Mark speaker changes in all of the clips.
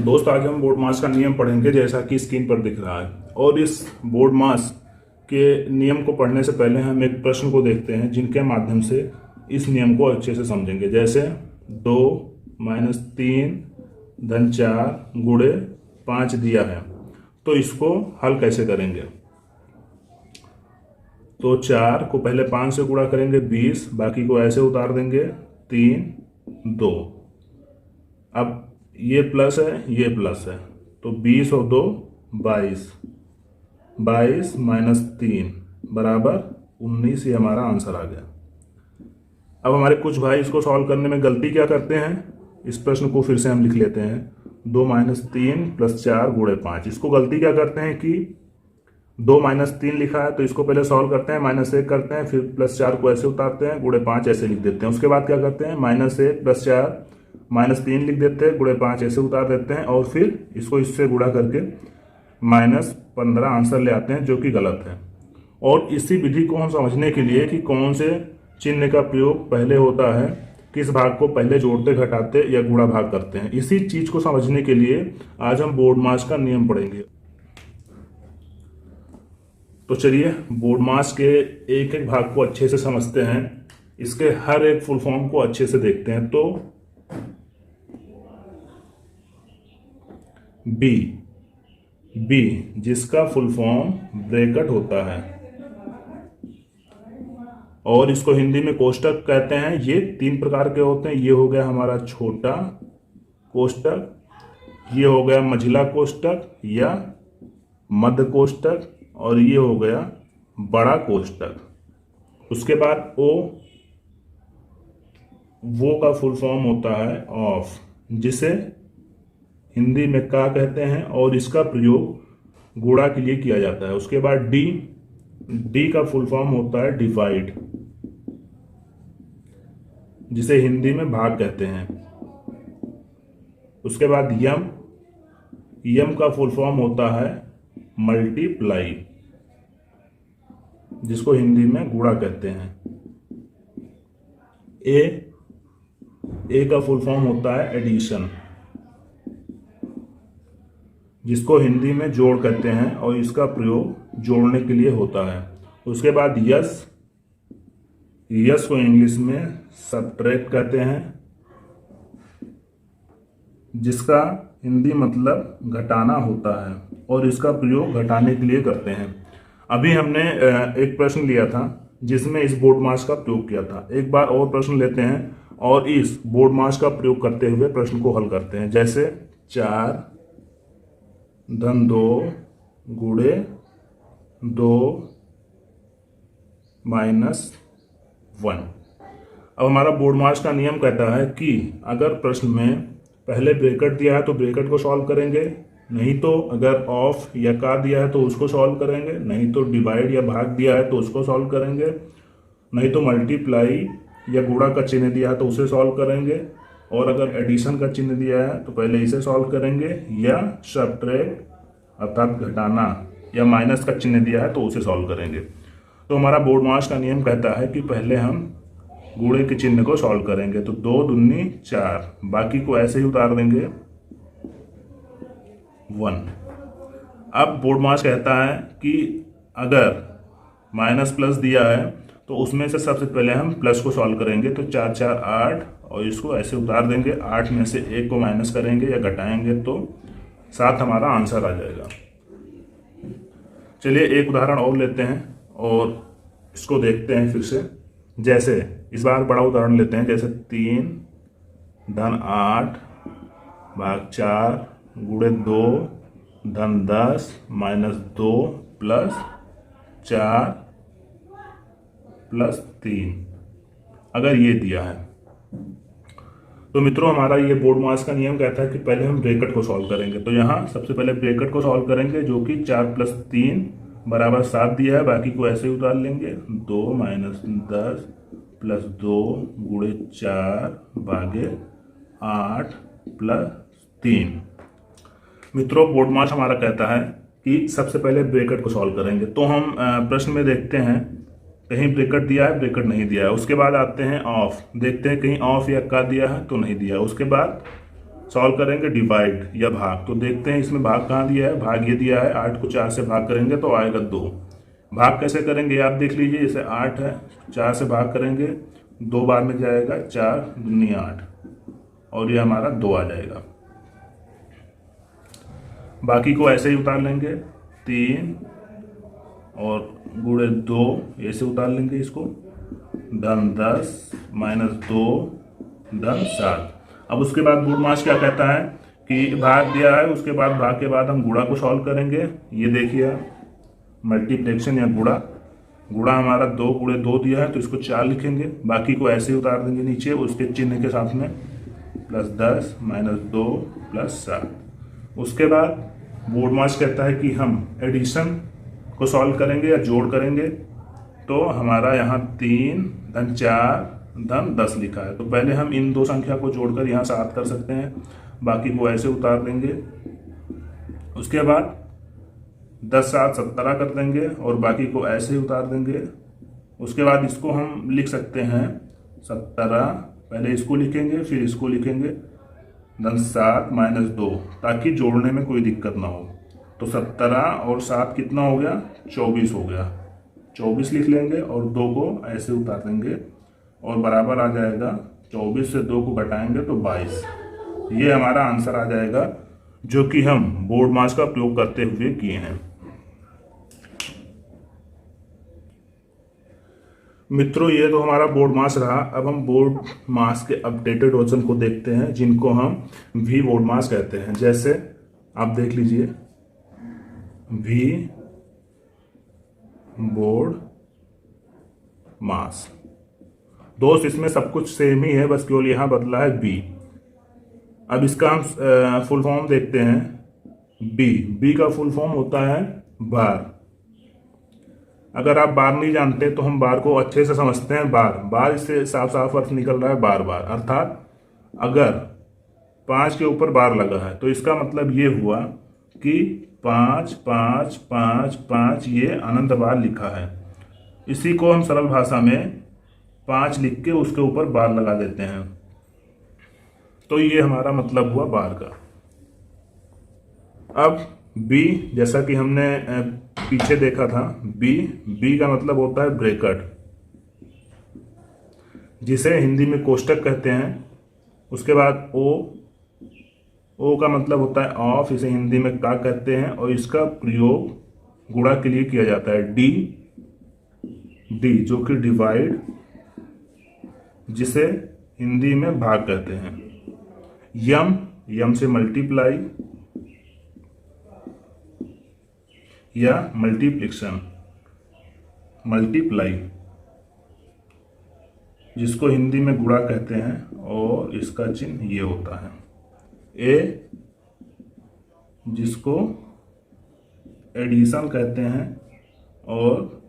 Speaker 1: दोस्त आज हम बोर्ड मास का नियम पढ़ेंगे जैसा कि स्क्रीन पर दिख रहा है। और इस बोर्ड मास के नियम को पढ़ने से पहले हम एक प्रश्न को देखते हैं जिनके माध्यम से इस नियम को अच्छे से समझेंगे। जैसे 2 - 3 धन 4 गुणे 5 दिया है, तो इसको हल कैसे करेंगे। तो 4 को पहले 5 से गुणा करेंगे 20, बाकी को ऐसे उतार देंगे 3 2। अब ये प्लस है ये प्लस है, तो 20 और 2 22, 22 - 3 बराबर 19। ये हमारा आंसर आ गया। अब हमारे कुछ भाई इसको सॉल्व करने में गलती क्या करते हैं, इस प्रश्न को फिर से हम लिख लेते हैं। 2 - 3 + 4 गुणे 5। इसको गलती क्या करते हैं कि 2 - 3 लिखा है तो इसको पहले सॉल्व करते हैं, -1 करते हैं, फिर +4 को ऐसे उतारते हैं, गुणे 5 ऐसे लिख देते हैं। उसके बाद क्या करते हैं, -1 + 4 -3 लिख देते हैं, गुणे 5 ऐसे उतार देते हैं, और फिर इसको इससे गुणा करके -15 आंसर ले आते हैं, जो कि गलत है। और इसी विधि को हम समझने के लिए कि कौन से चिन्ह का प्रयोग पहले होता है, किस भाग को पहले जोड़ते घटाते या गुणा भाग करते हैं, इसी चीज को समझने के लिए आज हम बोर्ड मास का नियम पढ़ेंगे। तो चलिए बोर्ड मास के एक एक भाग को अच्छे से समझते हैं, इसके हर एक फुल फॉर्म को अच्छे से देखते हैं। तो बी जिसका फुल फॉर्म ब्रैकेट होता है और इसको हिंदी में कोष्टक कहते हैं। ये 3 प्रकार के होते हैं। ये हो गया हमारा छोटा कोष्टक, ये हो गया मझिला कोष्टक या मध्य कोष्टक, और ये हो गया बड़ा कोष्टक। उसके बाद वो का फुल फॉर्म होता है ऑफ, जिसे हिंदी में का कहते हैं और इसका प्रयोग गुणा के लिए किया जाता है। उसके बाद डी का फुल फॉर्म होता है डिवाइड, जिसे हिंदी में भाग कहते हैं। उसके बाद यम का फुल फॉर्म होता है मल्टीप्लाई, जिसको हिंदी में गुणा कहते हैं। ए का फुल फॉर्म होता है एडिशन, जिसको हिंदी में जोड़ कहते हैं और इसका प्रयोग जोड़ने के लिए होता है। उसके बाद यस को इंग्लिश में सब्ट्रैक्ट कहते हैं, जिसका हिंदी मतलब घटाना होता है और इसका प्रयोग घटाने के लिए करते हैं। अभी हमने एक प्रश्न लिया था जिसमें इस बोर्ड मास का प्रयोग किया था। एक बार और प्रश्न लेते हैं और इस बोर्ड मास का प्रयोग करते हुए प्रश्न को हल करते हैं। जैसे 4 धन 2 गुणे 2 - 1। अब हमारा बोर्ड मास का नियम कहता है कि अगर प्रश्न में पहले ब्रैकेट दिया है तो ब्रैकेट को सॉल्व करेंगे, नहीं तो अगर ऑफ या का दिया है तो उसको सॉल्व करेंगे, नहीं तो डिवाइड या भाग दिया है तो उसको सॉल्व करेंगे, नहीं तो मल्टीप्लाई या गुणा का चिन्ह दिया है तो उसे सॉल्व करेंगे, और अगर एडिशन का चिन्ह दिया है तो पहले इसे सॉल्व करेंगे, या सब्ट्रैक्ट अर्थात घटाना या माइनस का चिन्ह दिया है तो उसे सॉल्व करेंगे। तो हमारा बोर्ड मास का नियम कहता है कि पहले हम गुणे के चिन्ह को सॉल्व करेंगे। तो 2 दूनी 4, बाकी को ऐसे ही उतार देंगे 1। अब बोर्ड मास कहता है कि अगर माइनस प्लस दिया है तो उसमें से सबसे पहले हम प्लस को सॉल्व करेंगे। तो 4 4 8, और इसको ऐसे उतार देंगे। 8 में से 1 को माइनस करेंगे या घटाएंगे तो 7 हमारा आंसर आ जाएगा। चलिए एक उदाहरण और लेते हैं और इसको देखते हैं फिर से। जैसे इस बार बड़ा उदाहरण लेते हैं, जैसे 3 धन 8 भाग 4 गुणे 2 धन 10 - 2 + 4 + 3, अगर ये दिया है तो मित्रों हमारा ये बोर्ड मास का नियम कहता है कि पहले हम ब्रैकेट को सॉल्व करेंगे। तो यहाँ सबसे पहले ब्रैकेट को सॉल्व करेंगे, जो कि 4 + 3 बराबर 7 दिया है, बाकी को ऐसे ही उतार लेंगे। 2 - 10 + 2 गुणे 4 भागे 8 + 3। मित्रों बोर्ड मास हमारा कहता है कि सबसे पहले ब्रैकेट को सॉल्व करेंगे। तो हम प्रश्न में देखते हैं कहीं ब्रैकेट दिया है, ब्रैकेट नहीं दिया है। उसके बाद आते हैं ऑफ, देखते हैं कहीं ऑफ या का दिया है तो नहीं दिया है। उसके बाद सॉल्व करेंगे डिवाइड या भाग। तो देखते हैं इसमें भाग कहाँ दिया है, भाग ये दिया है 8 को 4 से भाग करेंगे तो आएगा 2। भाग कैसे करेंगे आप देख लीजिए, जैसे 8 है 4 से भाग करेंगे 2 बार में जाएगा 4 दूनी 8 और ये हमारा 2 आ जाएगा। बाकी को ऐसे ही उतार लेंगे 3 और गुणे 2 ऐसे उतार लेंगे इसको, धन 10 माइनस 2 धन 7। अब उसके बाद बूढ़मास क्या कहता है कि भाग दिया है, उसके बाद भाग के बाद हम गुणा को सॉल्व करेंगे। ये देखिए मल्टीप्लेक्शन या गुणा, गुणा हमारा 2 गुणे 2 दिया है तो इसको 4 लिखेंगे, बाकी को ऐसे ही उतार देंगे नीचे उसके चिन्ह के साथ में, प्लस 10 माइनस 2 प्लस 7। उसके बाद बूढ़मास कहता है कि हम एडिशन को सॉल्व करेंगे या जोड़ करेंगे। तो हमारा यहाँ 3 धन 4 धन 10 लिखा है, तो पहले हम इन दो संख्या को जोड़कर यहाँ 7 कर सकते हैं, बाकी को ऐसे उतार देंगे। उसके बाद 10 7 17 कर देंगे और बाकी को ऐसे ही उतार देंगे। उसके बाद इसको हम लिख सकते हैं 17, पहले इसको लिखेंगे फिर इसको लिखेंगे, धन 7 माइनस 2, ताकि जोड़ने में कोई दिक्कत ना हो। तो 17 और 7 कितना हो गया, 24 हो गया। 24 लिख लेंगे और 2 को ऐसे उतार देंगे और बराबर आ जाएगा 24 से 2 को घटाएंगे तो 22। ये हमारा आंसर आ जाएगा जो कि हम बोर्ड मास का प्रयोग करते हुए किए हैं। मित्रों ये तो हमारा बोर्ड मास रहा। अब हम बोर्ड मास के अपडेटेड वर्जन को देखते हैं जिनको हम वी बोर्ड मास कहते हैं। जैसे आप देख लीजिए वी बोर्ड मास, दोस्त इसमें सब कुछ सेम ही है, बस केवल यहां बदला है बी। अब इसका हम फुल फॉर्म देखते हैं। बी का फुल फॉर्म होता है बार। अगर आप बार नहीं जानते तो हम बार को अच्छे से समझते हैं। बार इससे साफ साफ अर्थ निकल रहा है बार बार, अर्थात अगर 5 के ऊपर बार लगा है तो इसका मतलब ये हुआ कि 5 5 5 5 ये अनंत बार लिखा है। इसी को हम सरल भाषा में 5 लिख के उसके ऊपर बार लगा देते हैं, तो ये हमारा मतलब हुआ बार का। अब बी, जैसा कि हमने पीछे देखा था, बी का मतलब होता है ब्रैकेट, जिसे हिंदी में कोष्टक कहते हैं। उसके बाद ओ का मतलब होता है ऑफ, इसे हिंदी में का कहते हैं और इसका प्रयोग गुणा के लिए किया जाता है। डी जो कि डिवाइड, जिसे हिंदी में भाग कहते हैं। यम से मल्टीप्लाई या मल्टीप्लिकेशन, मल्टीप्लाई जिसको हिंदी में गुणा कहते हैं और इसका चिन्ह ये होता है। ए जिसको एडिशन कहते हैं और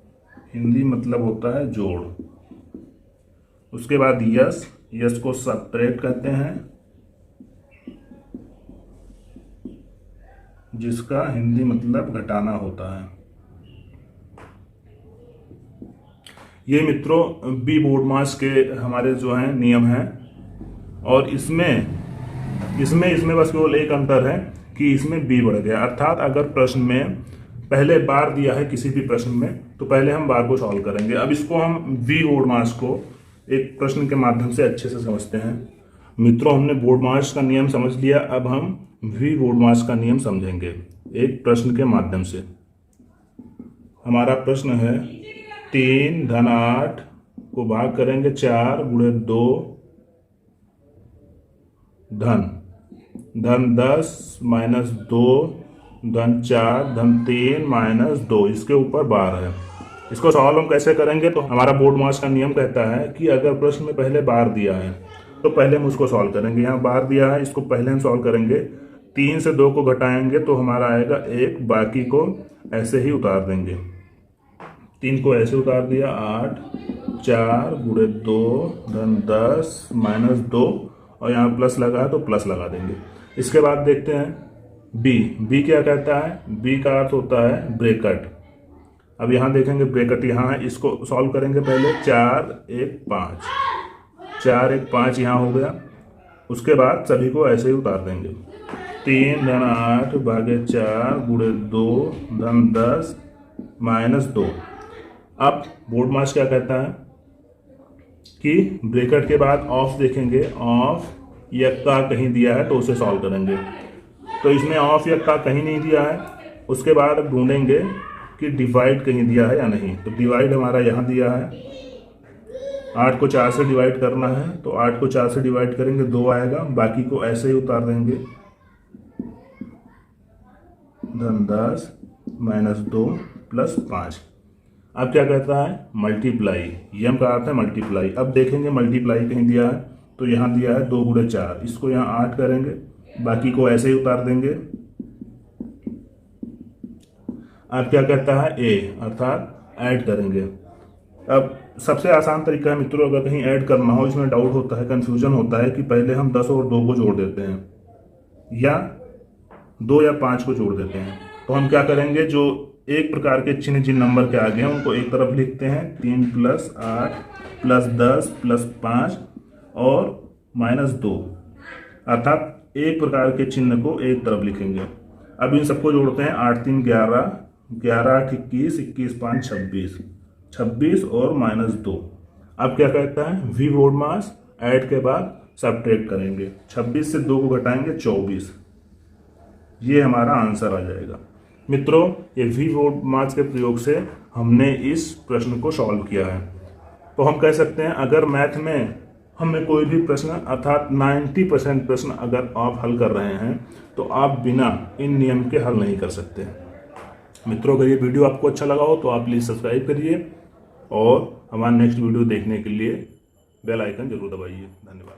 Speaker 1: हिंदी मतलब होता है जोड़। उसके बाद यस को सब्ट्रैक्ट कहते हैं, जिसका हिंदी मतलब घटाना होता है। ये मित्रों बी बोर्ड मास के हमारे जो हैं नियम हैं, और इसमें बस केवल एक अंतर है कि इसमें बी बढ़ गया। अर्थात अगर प्रश्न में पहले बार दिया है किसी भी प्रश्न में तो पहले हम बार को सॉल्व करेंगे। अब इसको हम वी बोर्ड मास को एक प्रश्न के माध्यम से अच्छे से समझते हैं। मित्रों हमने बोर्ड मास का नियम समझ लिया, अब हम वी बोर्ड मास का नियम समझेंगे एक प्रश्न के माध्यम से। हमारा प्रश्न है 3 धन 8 को भाग करेंगे 4 गुणे 2 धन 10 माइनस 2 धन 4 धन 3 माइनस 2, इसके ऊपर बार है। इसको सॉल्व हम कैसे करेंगे, तो हमारा बोर्ड मास का नियम कहता है कि अगर प्रश्न में पहले बार दिया है तो पहले हम उसको सॉल्व करेंगे। यहाँ बार दिया है, इसको पहले हम सॉल्व करेंगे। 3 से 2 को घटाएंगे तो हमारा आएगा 1, बाकी को ऐसे ही उतार देंगे। 3 को ऐसे उतार दिया, 8 4 गुणे 2 धन 10 माइनस 2, और यहाँ प्लस लगा है तो प्लस लगा देंगे। इसके बाद देखते हैं बी क्या कहता है। बी का अर्थ होता है ब्रैकेट। अब यहाँ देखेंगे ब्रैकेट यहाँ है, इसको सॉल्व करेंगे पहले। 4 1 5 4 1 5 यहाँ हो गया। उसके बाद सभी को ऐसे ही उतार देंगे। 3 धन 8 भागे 4 गुणे 2 धन 10 माइनस 2। अब बोर्ड मास क्या कहता है कि ब्रैकेट के बाद ऑफ देखेंगे, ऑफ या का कहीं दिया है तो उसे सॉल्व करेंगे। तो इसमें ऑफ या का कहीं नहीं दिया है। उसके बाद अब ढूंढेंगे कि डिवाइड कहीं दिया है या नहीं। तो डिवाइड हमारा यहाँ दिया है, 8 को 4 से डिवाइड करना है, तो 8 को 4 से डिवाइड करेंगे 2 आएगा, बाकी को ऐसे ही उतार देंगे। धन 10 माइनस 2 प्लस 5। अब क्या कहता है मल्टीप्लाई, यम का अर्थ है मल्टीप्लाई। अब देखेंगे मल्टीप्लाई कहीं दिया है, तो यहाँ दिया है 2 गुणे 4, इसको यहाँ 8 करेंगे, बाकी को ऐसे ही उतार देंगे। अब क्या कहता है ए, अर्थात ऐड करेंगे। अब सबसे आसान तरीका है मित्रों, अगर कहीं ऐड करना हो, इसमें डाउट होता है, कंफ्यूजन होता है कि पहले हम 10 और 2 को जोड़ देते हैं या 2 या 5 को जोड़ देते हैं। तो हम क्या करेंगे, जो एक प्रकार के चिन्ह जिन नंबर के आगे हैं उनको एक तरफ लिखते हैं, 3 प्लस 8 प्लस 10 प्लस 5 और माइनस 2, अर्थात एक प्रकार के चिन्ह को एक तरफ लिखेंगे। अब इन सबको जोड़ते हैं, 8 3 11, 11 8 21, 21 5 26, 26 और माइनस 2। अब क्या कहता है वी बोर्ड मास, ऐड के बाद सब्ट्रैक्ट करेंगे, 26 से 2 को घटाएंगे 24, ये हमारा आंसर आ जाएगा। मित्रों, ये वी बोर्ड मास के प्रयोग से हमने इस प्रश्न को सॉल्व किया है। तो हम कह सकते हैं अगर मैथ में हमें कोई भी प्रश्न अर्थात 90% प्रश्न अगर आप हल कर रहे हैं तो आप बिना इन नियम के हल नहीं कर सकते। मित्रों, अगर ये वीडियो आपको अच्छा लगा हो तो आप प्लीज़ सब्सक्राइब करिए और हमारा नेक्स्ट वीडियो देखने के लिए बेल आइकन जरूर दबाइए। धन्यवाद।